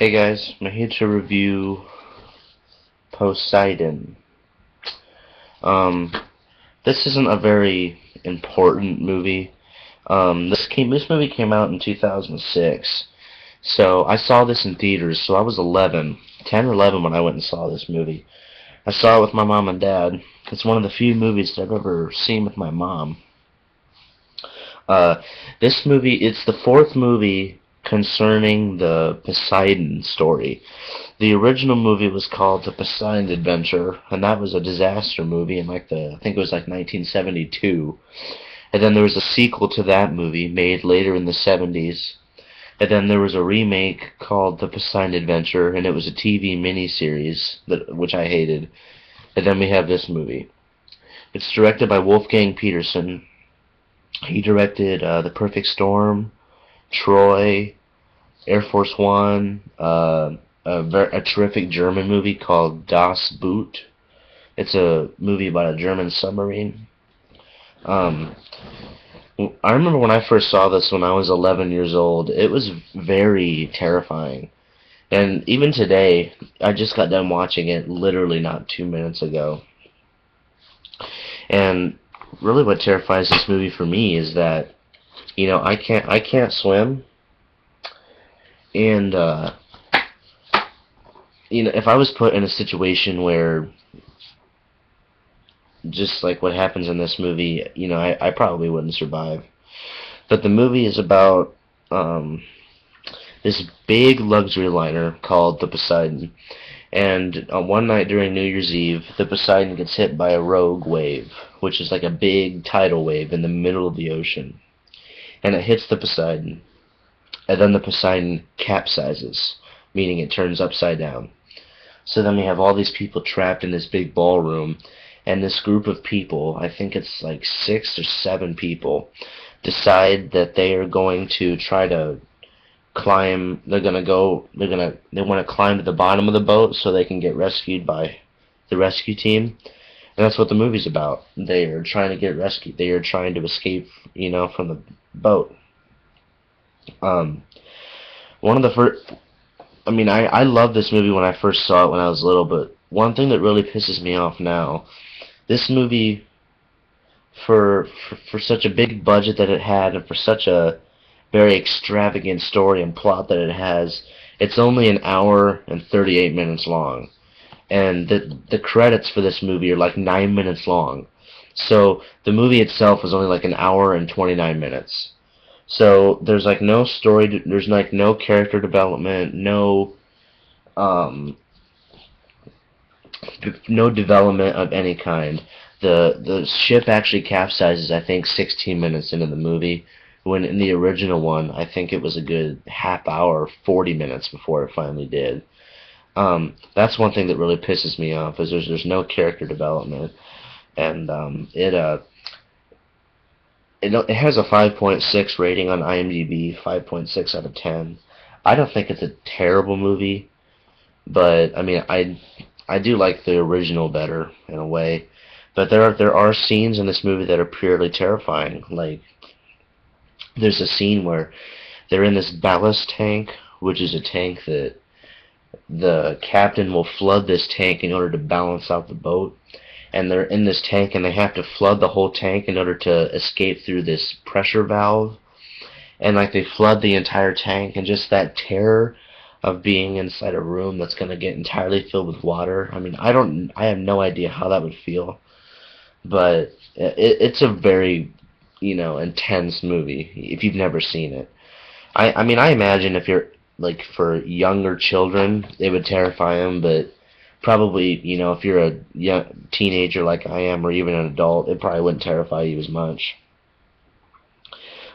Hey guys, I'm here to review Poseidon. Um, this isn't a very important movie. This movie came out in 2006, so I saw this in theaters. So I was 10 or 11 when I went and saw this movie. I saw it with my mom and dad. It's one of the few movies that I've ever seen with my mom. Uh, this movie, it's the fourth movie concerning the Poseidon story. The original movie was called The Poseidon Adventure, and that was a disaster movie in I think it was like 1972. And then there was a sequel to that movie made later in the 70s. And then there was a remake called The Poseidon Adventure, and it was a TV miniseries which I hated. And then we have this movie. It's directed by Wolfgang Peterson. He directed The Perfect Storm, Troy, Air Force One, a terrific German movie called Das Boot. It's a movie about a German submarine. Um, I remember when I first saw this when I was 11 years old. It was very terrifying. And even today, I just got done watching it literally not 2 minutes ago. And really what terrifies this movie for me is that, I can't swim. And, if I was put in a situation where just like what happens in this movie, I probably wouldn't survive. But the movie is about this big luxury liner called the Poseidon. And one night during New Year's Eve, the Poseidon gets hit by a rogue wave, which is like a big tidal wave in the middle of the ocean. And it hits the Poseidon. And then the Poseidon capsizes, meaning it turns upside down. So then we have all these people trapped in this big ballroom, and this group of people, I think it's like 6 or 7 people, decide that they are going to try to climb. They want to climb to the bottom of the boat so they can get rescued by the rescue team. And that's what the movie's about. They are trying to get rescued. They are trying to escape, from the boat. One of the first, I loved this movie when I first saw it when I was little, but one thing that really pisses me off now, this movie, for such a big budget that it had, and for such a very extravagant story and plot that it has, it's only an hour and 38 minutes long. And the credits for this movie are like 9 minutes long. So the movie itself is only like an hour and 29 minutes. So there's like no story, there's like no character development, um, no development of any kind. The ship actually capsizes, I think, 16 minutes into the movie, when in the original one, I think it was a good half hour, 40 minutes before it finally did. That's one thing that really pisses me off, is there's no character development, and it has a 5.6 rating on IMDb, 5.6 out of 10. I don't think it's a terrible movie, but I do like the original better in a way. But there are scenes in this movie that are purely terrifying. Like there's a scene where they're in this ballast tank, which is a tank that the captain will flood this tank in order to balance out the boat. And they're in this tank, and they have to flood the whole tank in order to escape through this pressure valve. And like they flood the entire tank, and just that terror of being inside a room that's going to get entirely filled with water. I have no idea how that would feel, but it's a very, intense movie if you've never seen it. I imagine if you're like for younger children, it would terrify them, but probably, if you're a young teenager like I am, or even an adult, it probably wouldn't terrify you as much.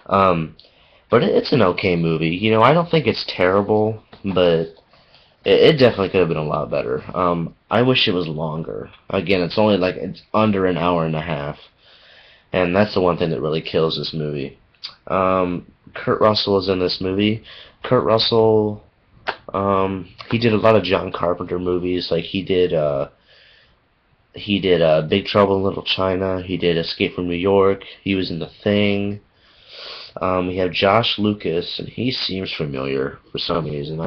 But it's an okay movie. I don't think it's terrible, but it definitely could have been a lot better. I wish it was longer. Again, it's under an hour and a half, and that's the one thing that really kills this movie. Kurt Russell is in this movie. Kurt Russell, he did a lot of John Carpenter movies. Like he did Big Trouble in Little China. He did Escape from New York. He was in The Thing. We have Josh Lucas, and he seems familiar for some reason.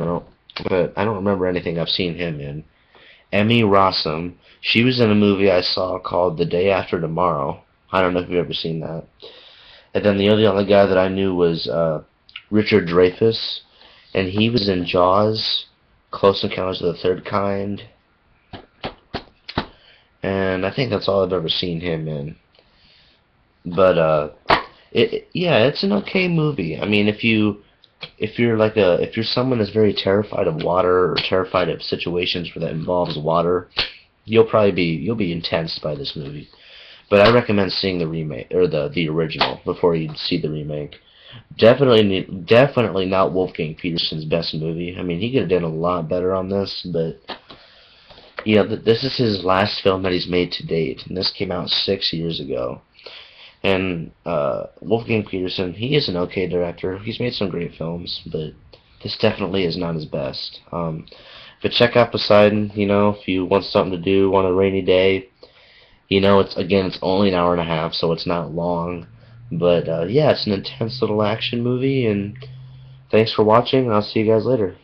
but I don't remember anything I've seen him in. Emmy Rossum, she was in a movie I saw called The Day After Tomorrow. I don't know if you've ever seen that. And then the only other guy that I knew was Richard Dreyfuss, and he was in Jaws, Close Encounters of the Third Kind, and I think that's all I've ever seen him in. But yeah, it's an okay movie. I mean, if you're someone that's very terrified of water or terrified of situations where that involves water, you'll be intense by this movie. But I recommend seeing the remake or the original before you see the remake. Definitely not Wolfgang Petersen's best movie. I mean, he could have done a lot better on this, but this is his last film that he's made to date, and this came out 6 years ago. And Wolfgang Petersen, he is an okay director. He's made some great films, but this definitely is not his best. But check out Poseidon. If you want something to do on a rainy day. It's only an hour and a half, so it's not long. But yeah, it's an intense little action movie, and thanks for watching. I'll see you guys later.